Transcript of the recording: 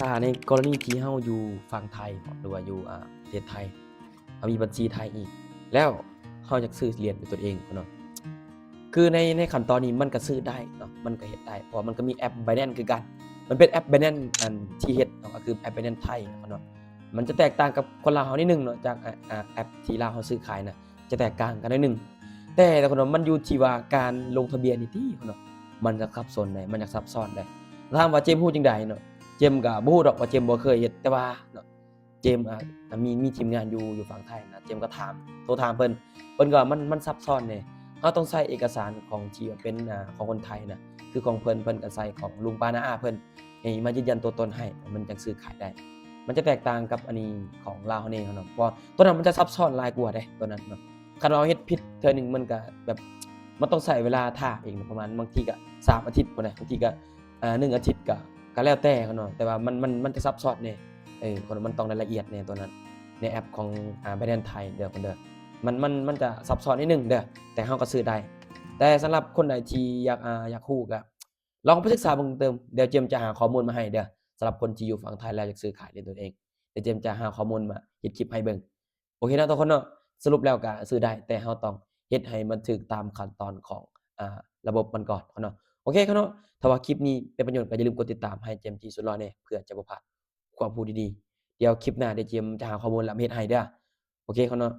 ถ้าในกรณีที่เฮาอยู่ฝั่งไทยหรือว่าอยู่ประเทศไทยมีบัญชีไทยอีกแล้วเฮาอยากซื้อเหรียญด้วยตนเองเนาะคือในขั้นตอนนี้มันก็ซื้อได้เนาะมันก็เฮ็ดได้เพราะว่ามันก็มีแอป Binance คือกันมันเป็นแอป Binance ที่เฮ็ดเนาะก็คือแอป Binance ไทยเนาะมันจะแตกต่างกับคนลาวเฮานิดหนึ่งเนาะจากแอปที่ลาวเฮาซื้อขายน่ะจะแตกต่างกันหน่อยหนึ่งแต่คนว่ามันอยู่ที่ว่าการลงทะเบียนนี่ติเนาะมันจะสับสนได้มันจะซับซ้อนได้ถามว่าเจมส์ฮู้จั่งใดเนาะ เจมส์ก็บ่ฮู้ดอกว่าเจมส์บ่เคยเฮ็ดแต่ว่าเนาะเจมส์มีทีมงานอยู่ฝั่งไทยนะเจมส์ก็ถามโทรถามเพิ่นก็ว่ามันซับซ้อนแหน่เราต้องใช้เอกสารของที่ว่าเป็นของคนไทยน่ะคือของเพิ่นก็ใช้ของลุงป้าน้าอาเพิ่นให้มายืนยันตัวตนให้มันจั่งซื้อขายได้มันจะแตกต่างกับอันนี้ของลาวเฮาแหน่เนาะเพราะตัวนั้นมันจะซับซ้อนหลายกว่าเด้ตัวนั้นเนาะคันเราเฮ็ดผิดเทื่อหนึ่งมันก็แบบมันต้องใช้เวลาท่าอีกประมาณบางทีก็3อาทิตย์พุ่นน่ะบางทีก็1อาทิตย์ก็แล้วแต่เขาเนาะแต่ว่ามันจะซับซ้อนแหน่คนมันต้องรายละเอียดแหน่ตัวนั้นในแอปของBinance ไทยเด้อเพิ่นเด้อมันจะซับซ้อนนิดหนึ่งเด้อแต่เราก็ซื้อได้แต่สำหรับคนใดที่อยากรู้ก็ลองไปศึกษาเบิ่งเติมเดี๋ยวเจมส์จะหาข้อมูลมาให้เด้อสำหรับคนที่อยู่ฝั่งไทยแล้วอยากซื้อขายด้วยตนเองเดี๋ยวเจมส์จะหาข้อมูลมาเฮ็ดคลิปให้เบิ่งโอเคเนาะทุกคนเนาะสรุปแล้วก็ซื้อได้แต่เราต้องเฮ็ดให้มันถูกตามขั้นตอนของอ่าระบบมันก่อนเนาะ โอเคครับเนาะถ้าว่าคลิปนี้เป็นประโยชน์ก็อย่าลืมกดติดตามให้เจมส์จีสุดหล่อแหน่เพื่อจะบ่พลาดความรู้ดีๆเดี๋ยวคลิปหน้าเดี๋ยวเจมส์จะหาข้อมูลแล้วมาเฮ็ดให้เด้อโอเคครับเนาะ